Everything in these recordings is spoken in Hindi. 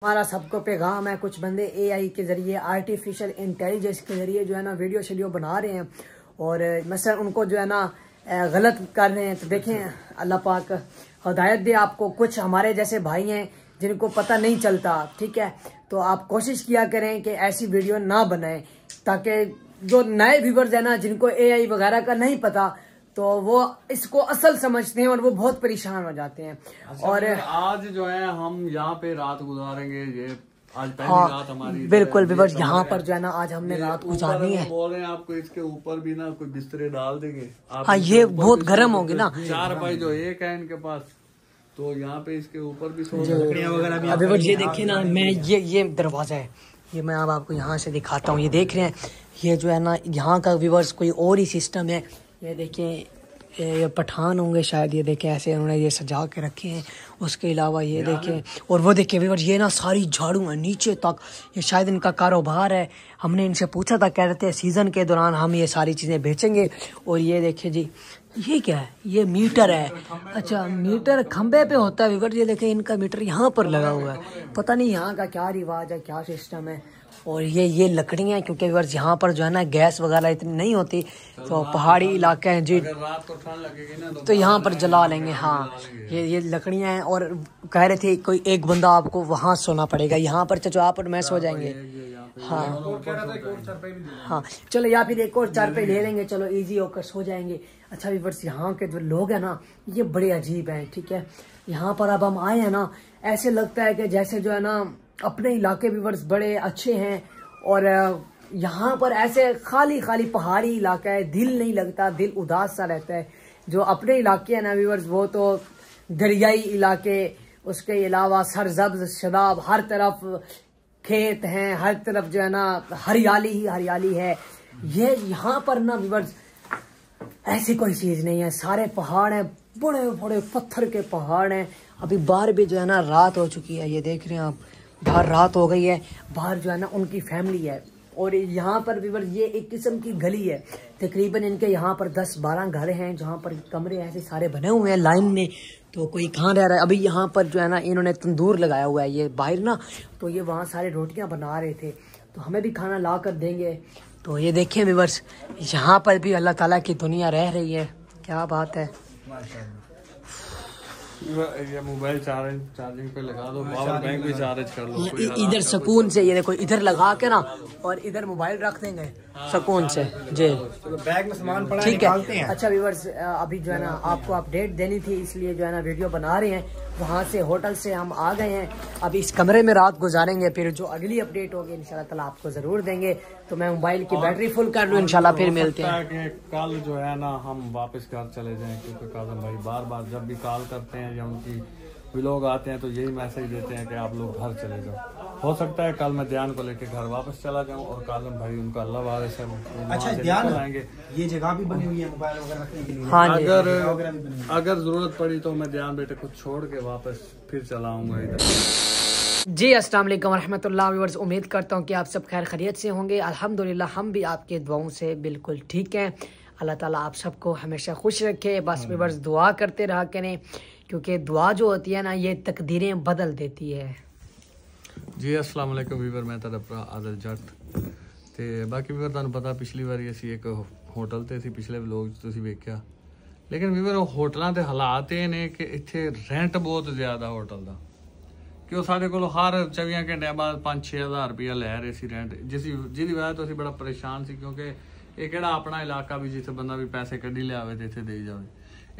हमारा सबको पैगाम है, कुछ बंदे एआई के जरिए आर्टिफिशियल इंटेलिजेंस के जरिए जो है ना वीडियो शेडियो बना रहे हैं और मसलन उनको जो है ना गलत कर रहे हैं। तो देखें अल्लाह पाक हिदायत दे आपको। कुछ हमारे जैसे भाई हैं जिनको पता नहीं चलता, ठीक है, तो आप कोशिश किया करें कि ऐसी वीडियो ना बनाएं ताकि जो नए व्यूवर्स है ना जिनको एआई वगैरह का नहीं पता तो वो इसको असल समझते हैं और वो बहुत परेशान हो जाते हैं। और आज जो है हम यहाँ पे रात गुजारेंगे, ये आज पहली रात हमारी बिल्कुल व्यूवर्स यहाँ पर जो है ना आज हमने रात गुजारनी है। बोल रहे हैं आपको इसके ऊपर भी ना कोई बिस्तरे डाल देंगे। हाँ ये बहुत गर्म होगी ना। 4 भाई जो एक है इनके पास, तो यहाँ पे इसके ऊपर भी लकड़ियाँ वगैरह भी। व्यूवर्स ये देखिए ना, मैं ये दरवाजा है, ये मैं अब आपको यहाँ से दिखाता हूँ। ये देख रहे हैं, ये जो है ना यहाँ का व्यूवर्स कोई और ही सिस्टम है। ये देखें, ये पठान होंगे शायद, ये देखें ऐसे उन्होंने ये सजा के रखे हैं। उसके अलावा ये देखें, और वो देखें व्यूअर्स ये ना सारी झाड़ू है नीचे तक, ये शायद इनका कारोबार है। हमने इनसे पूछा था, कह रहे थे सीज़न के दौरान हम ये सारी चीज़ें बेचेंगे। और ये देखें जी, ये क्या है, ये मीटर है। अच्छा मीटर खंबे पे होता है व्यूअर्स। ये देखें इनका मीटर यहाँ पर लगा हुआ है, पता नहीं यहाँ का क्या रिवाज है, क्या सिस्टम है। और ये लकड़ियाँ, क्योंकि व्यूअर्स यहाँ पर जो है ना गैस वगैरह इतनी नहीं होती, तो पहाड़ी इलाके हैं जी, रात को ठंड लगेगी ना तो यहाँ पर जला लेंगे। हाँ ये लकड़ियाँ हैं। और कह रहे थे कोई एक बंदा आपको वहाँ सोना पड़ेगा, यहाँ पर चलो आप और मैं सो जाएंगे। हाँ चलो या फिर एक और 4 पे ले लेंगे, चलो इजी होकर सो जाएंगे। अच्छा व्यूअर्स यहाँ के जो लोग हैं ना ये बड़े अजीब हैं, ठीक है। यहाँ पर अब हम आए हैं ना, ऐसे लगता है कि जैसे जो है ना अपने इलाके व्यूअर्स बड़े अच्छे हैं और यहाँ पर ऐसे खाली खाली पहाड़ी इलाका है, दिल नहीं लगता, दिल उदास सा रहता है। जो अपने इलाके हैं ना व्यूअर्स वो तो दरियाई इलाके, उसके अलावा सरसब्ज शदाब, हर तरफ खेत हैं, हर तरफ जो है ना हरियाली ही हरियाली है। ये यहाँ पर ना व्यूअर्स ऐसी कोई चीज़ नहीं है, सारे पहाड़ हैं, बड़े बड़े पत्थर के पहाड़ हैं। अभी बाहर भी जो है ना रात हो चुकी है, ये देख रहे हैं आप, बाहर रात हो गई है। बाहर जो है ना उनकी फैमिली है और यहाँ पर व्यूअर्स ये एक किस्म की गली है। तकरीबन इनके यहाँ पर 10-12 घर हैं जहाँ पर कमरे ऐसे सारे बने हुए हैं लाइन में। तो कोई कहाँ रह रहा है। अभी यहाँ पर जो है ना इन्होंने तंदूर लगाया हुआ है ये बाहर ना, तो ये वहाँ सारे रोटियाँ बना रहे थे, तो हमें भी खाना ला कर देंगे। तो ये देखें व्यूअर्स यहाँ पर भी अल्लाह ताला की दुनिया रह रही है, क्या बात है। ये मोबाइल चार्जिंग पे लगा दो, पावर बैंक भी चार्ज कर लो इधर सुकून से। ये देखो इधर लगा के ना और इधर मोबाइल रख देंगे सुकून से जी। बैग में सामान पड़ा है, ठीक है। अच्छा व्यूअर्स अभी जो है ना आपको अपडेट देनी थी, इसलिए जो है ना वीडियो बना रहे हैं। वहाँ से होटल से हम आ गए हैं, अभी इस कमरे में रात गुजारेंगे, फिर जो अगली अपडेट होगी इंशाल्लाह ताला आपको जरूर देंगे। तो मैं मोबाइल की बैटरी फुल कर लूँ, इंशाल्लाह फिर मिलते हैं। कल जो है ना हम वापस घर चले जाएं, क्योंकि काज़म भाई बार बार जब भी कॉल करते हैं या उनकी व्लॉग आते हैं तो यही मैसेज देते हैं कि आप लोग घर चले जाओ। हो सकता है कल मैं ध्यान को लेके घर वापस चला जाऊं और काज़म भाई उनका अल्लाह वारिस है। अच्छा ध्यान आएंगे, ये जगह भी बनी हुई है मोबाइल वगैरह रखने के लिए। हाँ अगर जरूरत पड़ी तो मैं ध्यान बेटे को छोड़ के वापस फिर चला आऊंगा इधर। जी अस्सलाम वालेकुम रहमतुल्लाह व्यूअर्स, उम्मीद करता हूँ कि आप सब खैर खैरियत से होंगे। अल्हम्दुलिल्लाह हम भी आपके दुआओं से बिल्कुल ठीक हैं। अल्लाह ताला आप सबको हमेशा खुश रखे। बस व्यूअर्स दुआ करते रहा करें, क्योंकि दुआ जो होती है ना ये तकदीरें बदल देती है। जी अस्सलाम वालेकुम व्यूअर, मैं तेरा भरा आदिल जट ते बाकी व्यूअर ਤੁਹਾਨੂੰ ਪਤਾ ਪਿਛਲੀ ਵਾਰੀ ਅਸੀਂ ਇੱਕ ਹੋਟਲ ਤੇ ਸੀ, ਪਿਛਲੇ ਵਲੌਗ 'ਚ ਤੁਸੀਂ ਵੇਖਿਆ। ਲੇਕਿਨ व्यूअर ਹੋਟਲਾਂ ਦੇ ਹਾਲਾਤ ਇਹ ਨੇ ਕਿ ਇੱਥੇ ਰੈਂਟ ਬਹੁਤ ਜ਼ਿਆਦਾ ਹੋਟਲ ਦਾ, ਕਿ ਉਹ ਸਾਡੇ ਕੋਲ ਹਰ 24 ਘੰਟਿਆਂ ਬਾਅਦ 5-6 ਹਜ਼ਾਰ ਰੁਪਇਆ ਲੈ ਰਹੇ ਸੀ ਰੈਂਟ, ਜਿਹਦੀ ਵਜ੍ਹਾ ਤੋਂ ਅਸੀਂ ਬੜਾ ਪਰੇਸ਼ਾਨ ਸੀ, ਕਿਉਂਕਿ ਇਹ ਕਿਹੜਾ ਆਪਣਾ ਇਲਾਕਾ ਵੀ ਜਿੱਥੇ ਬੰਦਾ ਵੀ ਪੈਸੇ ਕੱਢੀ ਲਿਆਵੇ ਤੇ ਇੱਥੇ ਦੇਈ ਜਾਵੇ।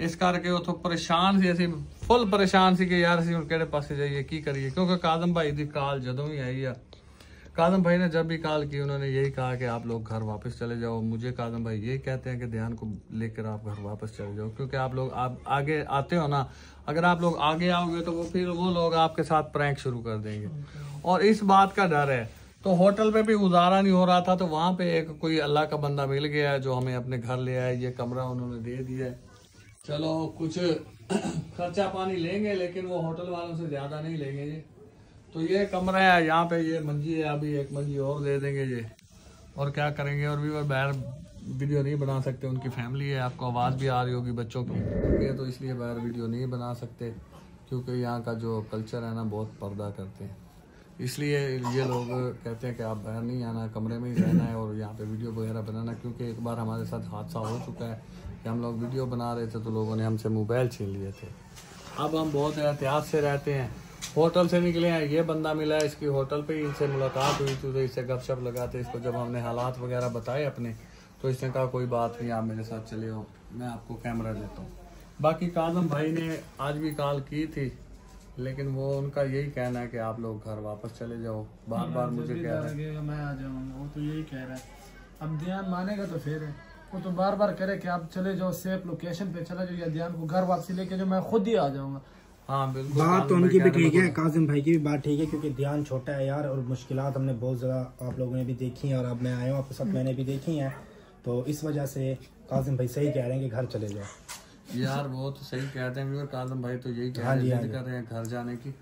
ਇਸ ਕਰਕੇ ਉਥੋਂ ਪਰੇਸ਼ਾਨ ਸੀ, ਅਸੀਂ ਫੁੱਲ ਪਰੇਸ਼ਾਨ ਸੀ ਕਿ ਯਾਰ ਅਸੀਂ ਹੁਣ ਕਿਹੜੇ ਪਾਸੇ ਜਾਈए, ਕੀ करिए। क्योंकि काज़म भाई की कॉल जदों भी आई है, काज़म भाई ने जब भी कॉल की उन्होंने यही कहा कि आप लोग घर वापस चले जाओ। मुझे काज़म भाई यही कहते हैं कि ध्यान को लेकर आप घर वापस चले जाओ, क्योंकि आप लोग आप आगे आते हो ना, अगर आप लोग आगे आओगे तो फिर वो लोग आपके साथ प्रैंक शुरू कर देंगे, और इस बात का डर है। तो होटल पे भी गुजारा नहीं हो रहा था, तो वहाँ पे एक कोई अल्लाह का बंदा मिल गया है जो हमें अपने घर ले आया। ये कमरा उन्होंने दे दिया है, चलो कुछ खर्चा पानी लेंगे लेकिन वो होटल वालों से ज्यादा नहीं लेंगे जी। तो ये कमरा है, यहाँ पे ये मंजी है, अभी एक मंजी और दे देंगे ये, और क्या करेंगे। और भी बाहर वीडियो नहीं बना सकते, उनकी फैमिली है, आपको आवाज़ भी आ रही होगी बच्चों की, तो इसलिए बाहर वीडियो नहीं बना सकते, क्योंकि यहाँ का जो कल्चर है ना बहुत पर्दा करते हैं। इसलिए ये लोग कहते हैं कि आप बाहर नहीं आना, कमरे में ही रहना है और यहाँ पे वीडियो वगैरह बनाना, क्योंकि एक बार हमारे साथ हादसा हो चुका है कि हम लोग वीडियो बना रहे थे तो लोगों ने हमसे मोबाइल छीन लिए थे। अब हम बहुत एहतियात से रहते हैं। होटल से निकले हैं, ये बंदा मिला है, इसकी होटल पे ही इनसे मुलाकात हुई थी, तो इससे गपशप लगाते। इसको जब हमने हालात वगैरह बताए अपने, तो इसने कहा कोई बात नहीं, आप मेरे साथ चले हो, मैं आपको कैमरा देता हूँ। बाकी काजम भाई ने आज भी कॉल की थी, लेकिन वो उनका यही कहना है कि आप लोग घर वापस चले जाओ। बार बार मुझे कह रहा है मैं आ जाऊंगा, वो तो यही कह रहा है। अब ध्यान मानेगा तो फिर है, वो तो बार बार करे कि आप चले जाओ, सेफ लोकेशन पे चले जाओ, या ध्यान को घर वापसी लेके जो मैं खुद ही आ जाऊंगा। हाँ बिल्कुल, बात तो उनकी भी ठीक है, काजिम भाई की भी बात ठीक है, क्योंकि ध्यान छोटा है यार, और मुश्किलात हमने बहुत ज्यादा आप लोगों ने भी देखी हैं, और अब मैं आया हूँ आपके साथ, मैंने भी देखी हैं, तो इस वजह से काजिम भाई सही कह रहे हैं कि घर चले जाओ। यार वो तो सही कहते हैं, काजम भाई तो यही कह रहे हैं घर जाने की,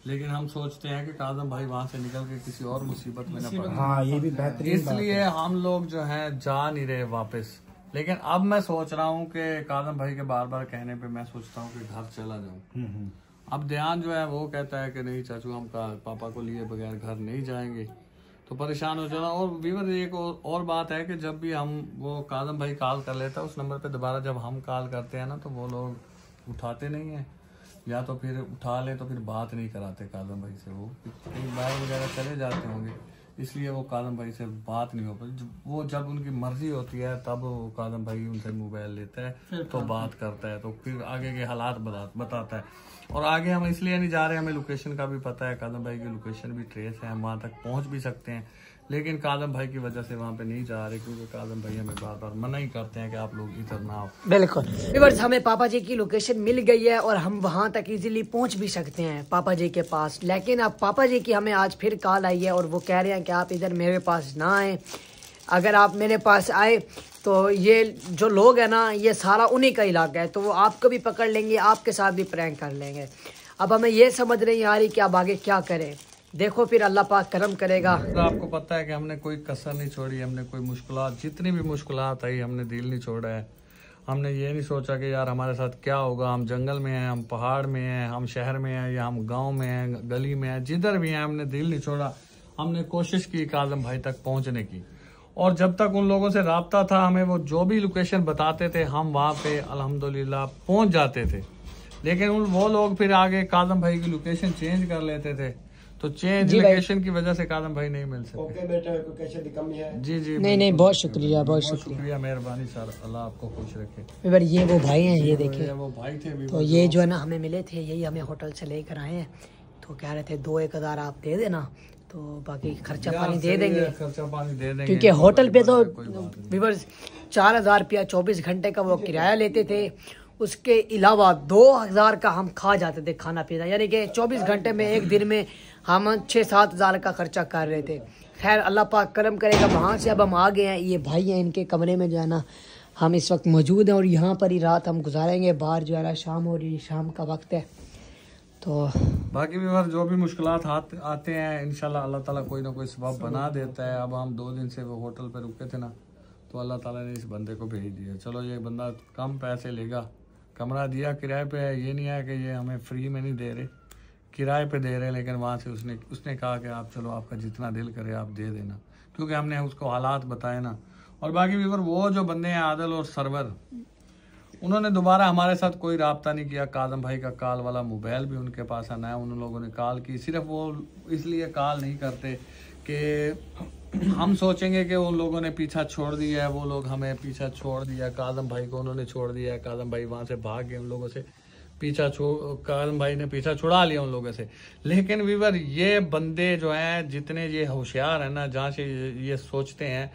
लेकिन हम सोचते हैं कि काजम भाई वहाँ से निकल के किसी और मुसीबत में न पड़े। हाँ ये भी बेहतरीन, इसलिए हम लोग जो हैं जा नहीं रहे वापस। लेकिन अब मैं सोच रहा हूँ कि काजम भाई के बार बार कहने पे मैं सोचता हूँ कि घर चला जाऊँ। अब ध्यान जो है वो कहता है कि नहीं चाचू, हम पापा को लिए बगैर घर नहीं जाएंगे, तो परेशान हो जाना। और व्यूअर एक और बात है कि जब भी हम वो काजम भाई कॉल कर लेता है उस नंबर पे, दोबारा जब हम कॉल करते हैं ना तो वो लोग उठाते नहीं हैं, या तो फिर उठा ले तो फिर बात नहीं कराते काजम भाई से। वो कहीं बाहर वगैरह चले जाते होंगे, इसलिए वो काजम भाई से बात नहीं हो पाती। वो जब उनकी मर्जी होती है तब वो काजम भाई उनसे मोबाइल लेता है तो बात करता है, तो फिर आगे के हालात बताता है। और आगे हम इसलिए नहीं जा रहे, हमें लोकेशन का भी पता है, काजम भाई की लोकेशन भी ट्रेस है, हम वहाँ तक पहुँच भी सकते हैं, लेकिन काजम भाई की वजह से वहाँ पे नहीं जा रहे, क्योंकि काजम भाई हमें बार बार मना ही करते हैं कि आप लोग इधर ना आओ। बिल्कुल व्यूअर्स, हमें पापा जी की लोकेशन मिल गई है और हम वहाँ तक इजीली पहुँच भी सकते हैं पापा जी के पास। लेकिन अब पापा जी की हमें आज फिर कॉल आई है और वो कह रहे हैं कि आप इधर मेरे पास ना आए, अगर आप मेरे पास आए तो ये जो लोग हैं ना, ये सारा उन्हीं का इलाका है, तो वो आपको भी पकड़ लेंगे, आपके साथ भी प्रैंक कर लेंगे। अब हमें ये समझ नहीं आ रही कि अब आगे क्या करें। देखो फिर अल्लाह पाक करम करेगा। तो आपको पता है कि हमने कोई कसर नहीं छोड़ी, हमने कोई मुश्किलात, जितनी भी मुश्किलात आई हमने दिल नहीं छोड़ा है। हमने ये नहीं सोचा कि यार हमारे साथ क्या होगा, हम जंगल में हैं, हम पहाड़ में हैं, हम शहर में हैं, या हम गांव में हैं, गली में हैं, जिधर भी हैं हमने दिल नहीं छोड़ा। हमने कोशिश की काजम भाई तक पहुंचने की, और जब तक उन लोगों से राब्ता था, हमें वो जो भी लोकेशन बताते थे हम वहाँ पे अल्हम्दुलिल्लाह पहुंच जाते थे। लेकिन वो लोग फिर आगे काजम भाई की लोकेशन चेंज कर लेते थे, तो चेंज लोकेशन की वजह से काजम भाई नहीं मिल सकते। ओके बेटा, लोकेशन की कमी है। जी जी नहीं, बहुत शुक्रिया, बहुत शुक्रिया, मेहरबानी सर, अल्लाह आपको खुश रखे। व्यूअर ये वो भाई हैं, ये देखिए, वो भाई थे। तो ये जो है ना हमें मिले थे, यही हमें होटल से लेकर आए हैं, तो कह रहे थे 2-1 हज़ार आप दे देना, तो बाकी खर्चा पानी दे देंगे, क्योंकि होटल पे तो व्यूअर्स 4,000 रुपया 24 घंटे का वो किराया लेते थे, उसके अलावा 2,000 का हम खा जाते थे खाना पीना, यानी कि 24 घंटे में एक दिन में हम 6-7 हज़ार का खर्चा कर रहे थे। खैर अल्लाह पाक करम करेगा, वहाँ से अब हम आ गए हैं। ये भाई हैं, इनके कमरे में जो है ना हम इस वक्त मौजूद हैं और यहाँ पर ही रात हम गुजारेंगे। बाहर जो है ना शाम हो रही है, शाम का वक्त है, तो बाकी भी जो भी मुश्किलात आते हैं इंशाल्लाह अल्लाह ताला कोई ना कोई सबब बना देता है। अब हम 2 दिन से वो होटल पे रुके थे ना, तो अल्लाह ताला ने इस बंदे को भेज दिया। चलो ये बंदा कम पैसे लेगा, कमरा दिया किराए पे है, ये नहीं है कि ये हमें फ्री में नहीं दे रहे, किराए पे दे रहे, लेकिन वहाँ से उसने कहा कि आप चलो आपका जितना दिल करे आप दे देना, क्योंकि हमने उसको हालात बताए ना। और बाकी भी वो जो बंदे हैं आदिल और सरवर, उन्होंने दोबारा हमारे साथ कोई राब्ता नहीं किया। काजम भाई का कॉल वाला मोबाइल भी उनके पास आना है, उन लोगों ने कॉल की, सिर्फ वो इसलिए कॉल नहीं करते कि हम सोचेंगे कि उन लोगों ने पीछा छोड़ दिया है, वो लोग हमें पीछा छोड़ दिया, काजम भाई को उन्होंने छोड़ दिया है, काजम भाई वहाँ से भाग गए, उन लोगों से काजम भाई ने पीछा छुड़ा लिया उन लोगों से। लेकिन वीवर ये बंदे जो हैं, जितने ये होशियार हैं ना, जहाँ से ये सोचते हैं,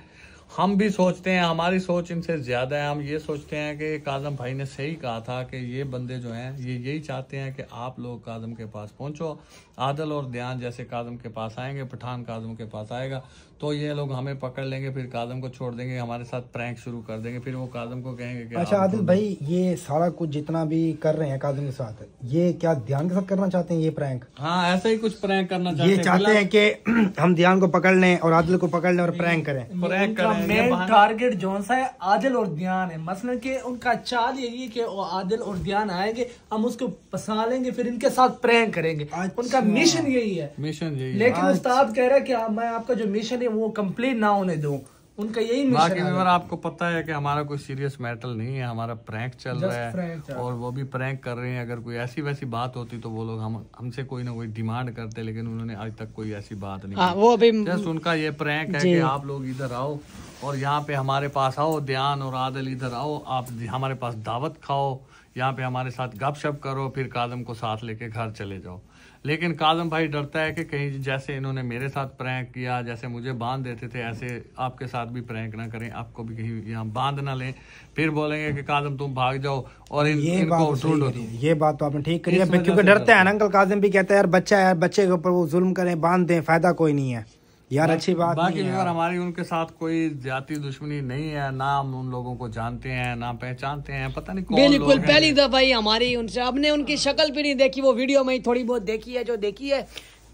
हम भी सोचते हैं, हमारी सोच इनसे ज्यादा है। हम ये सोचते हैं कि काजम भाई ने सही कहा था कि ये बंदे जो हैं ये यही चाहते हैं कि आप लोग काजम के पास पहुंचो। आदिल और ध्यान जैसे काजम के पास आएंगे, पठान काजम के पास आएगा, तो ये लोग हमें पकड़ लेंगे, फिर काजम को छोड़ देंगे, हमारे साथ प्रैंक शुरू कर देंगे, फिर वो काजम को कहेंगे कि अच्छा आदिल भाई, ये सारा कुछ जितना भी कर रहे हैं काजम के साथ, ये क्या ध्यान के साथ करना चाहते हैं ये प्रैंक? हाँ, ऐसा ही कुछ प्रैंक करना चाहते हैं। ये चाहते हैं कि हम ध्यान को पकड़ लें और आदिल को पकड़ लें और प्रैंक करें। प्रैंक करें ये मेन बहाना- टारगेट जोन सा है आदिल और ध्यान है। मसलन कि उनका चाल यही है कि वो आदिल और ध्यान आएंगे, हम उसको फंसा लेंगे, फिर इनके साथ प्रैंक करेंगे। उनका मिशन यही है। मिशन यही है। लेकिन उस्ताद कह रहा है कि मैं आपका जो मिशन है वो कंप्लीट ना होने दूं। उनका यही बाकी मिशन व्यूअर है। आपको पता है कि हमारा कोई सीरियस मैटर नहीं है, हमारा प्रैंक चल Just रहा prank चल है और वो भी प्रैंक कर रहे हैं। अगर कोई ऐसी वैसी बात होती तो वो लोग हमसे कोई ना कोई डिमांड करते, लेकिन उन्होंने आज तक कोई ऐसी बात नहीं की। वो अभी जस्ट उनका ये प्रैंक है कि आप लोग इधर आओ और यहाँ पे हमारे पास आओ, ध्यान और आदिल इधर आओ, आप हमारे पास दावत खाओ, यहाँ पे हमारे साथ गपशप करो, फिर काजम को साथ लेके घर चले जाओ। लेकिन काजम भाई डरता है कि कहीं जैसे इन्होंने मेरे साथ प्रैंक किया, जैसे मुझे बांध देते थे, ऐसे आपके साथ भी प्रैंक ना करें, आपको भी कहीं यहाँ बांध ना लें, फिर बोलेंगे कि काजम तुम भाग जाओ और इनको ढूंढो। ये बात तो आपने ठीक करी है, क्योंकि डरते हैं ना अंकल काजिम भी कहता है यार बच्चा है यार, बच्चे के ऊपर वो जुल्म करें, बांध दें, फायदा कोई नहीं है यार, अच्छी बात बाकी नहीं है अगर हमारी उनके साथ कोई ज्यादा दुश्मनी नहीं है, ना हम उन लोगों को जानते हैं ना पहचानते हैं, पता नहीं कौन बिल्कुल लोग हैं। पहली दफा ही हमारी उनसे, हमने उनकी शक्ल भी नहीं देखी, वो वीडियो में ही थोड़ी बहुत देखी है जो देखी है,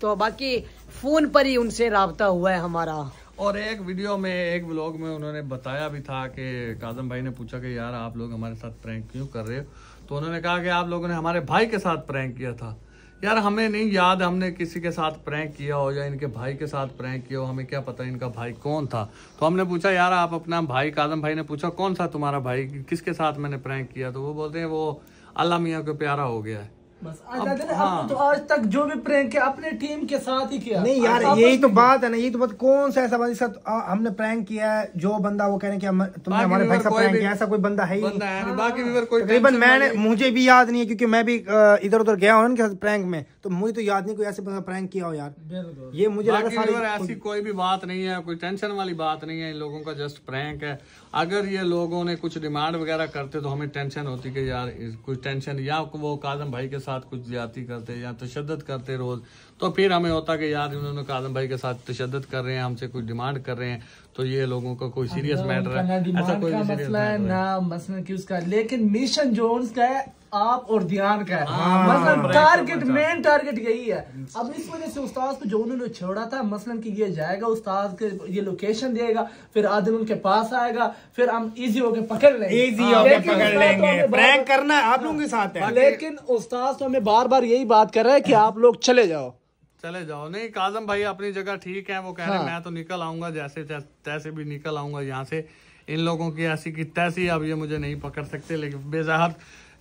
तो बाकी फोन पर ही उनसे राब्ता हुआ है हमारा। और एक वीडियो में, एक व्लॉग में उन्होंने बताया भी था कि काजम भाई ने पूछा कि यार आप लोग हमारे साथ प्रैंक क्यों कर रहे हो, तो उन्होंने कहा कि आप लोगों ने हमारे भाई के साथ प्रैंक किया था। यार हमें नहीं याद हमने किसी के साथ प्रैंक किया हो या इनके भाई के साथ प्रैंक किया हो, हमें क्या पता इनका भाई कौन था। तो हमने पूछा यार आप अपना भाई, काजम भाई ने पूछा कौन सा तुम्हारा भाई, किसके साथ मैंने प्रैंक किया, तो वो बोलते हैं वो अल्लाह मियाँ को प्यारा हो गया है। बस तो आज तक जो भी प्रैंक है अपने टीम के साथ ही किया। नहीं यार, यही तो बात है ना, यही तो बात, कौन सा ऐसा बंदा जिसके साथ हमने प्रैंक किया है, जो बंदा वो कह रहे हैं कि तुमने हमारे भाई साथ प्रैंक किया, ऐसा कोई बंदा है ही नहीं। बाकी व्यूअर कोई तकरीबन मैंने, मुझे भी याद नहीं है क्योंकि मैं भी इधर उधर गया हूँ उनके साथ प्रैंक में, तो मुझे तो याद नहीं कोई ऐसे बंदा प्रैंक किया हो यार। ये मुझे लगा ऐसी कोई भी बात नहीं है, कोई टेंशन वाली बात नहीं है, इन लोगों का जस्ट प्रैंक है। अगर ये लोगों ने कुछ डिमांड वगैरह करते तो हमें टेंशन होती कि यार कुछ टेंशन, या वो काजम भाई के साथ कुछ ज्यादती करते या तशद्दुद करते रोज, तो फिर हमें होता कि यार इन्होंने काजम भाई के साथ तशद्दुद कर रहे हैं, हमसे कुछ डिमांड कर रहे हैं, तो ये लोगों का कोई सीरियस मैटर है, ऐसा कोई मसला है ना, मसला कि उसका, लेकिन मिशन जो उसका है आप और ध्यान का है, मतलब टारगेट, मेन टारगेट यही है। अब इस वजह से उस्ताद को जो उन्होंने छोड़ा था, मसलन कि ये जाएगा उस्ताद के, ये लोकेशन देगा, फिर आदिल उनके पास आएगा, फिर हम इजी होके पकड़ लेंगे, इजी होके पकड़ लेंगे, प्रैंक करना आप लोगों के साथ है। लेकिन उस्ताद तो हमें बार बार यही बात कर रहा है कि आप लोग चले जाओ। नहीं काजम भाई अपनी जगह ठीक है, वो कह रहे हैं मैं तो निकल आऊंगा, जैसे तैसे भी निकल आऊंगा यहाँ से, इन लोगों की ऐसी की तैसी अब ये मुझे नहीं पकड़ सकते। लेकिन बेज़ाहत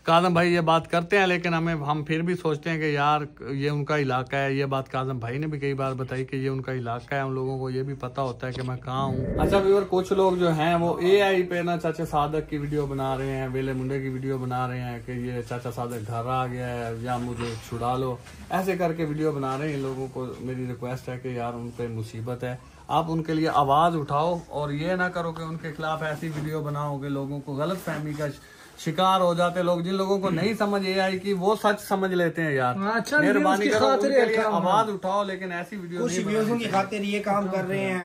काजम भाई ये बात करते हैं, लेकिन हम फिर भी सोचते हैं कि यार ये उनका इलाका है। ये बात काजम भाई ने भी कई बार बताई कि ये उनका इलाका है, हम लोगों को ये भी पता होता है कि मैं कहाँ हूँ। अच्छा व्यूअर, कुछ लोग जो हैं वो AI पे ना चाचा सादक की वीडियो बना रहे हैं, वेले मुंडे की वीडियो बना रहे हैं कि ये चाचा सादक घर आ गया है या मुझे छुड़ा लो, ऐसे करके वीडियो बना रहे हैं। इन लोगों को मेरी रिक्वेस्ट है कि यार उन पर मुसीबत है, आप उनके लिए आवाज उठाओ और ये ना करो कि उनके खिलाफ ऐसी वीडियो बनाओगे, लोगों को गलत फहमी का शिकार हो जाते लोग। जिन लोगों को नहीं समझ AI की वो सच समझ लेते हैं यार, अच्छा, मेहरबानी करो उनके लिए आवाज उठाओ, लेकिन ऐसी वीडियो कुछ व्यूज़ों की खातिर ये काम कर रहे हैं।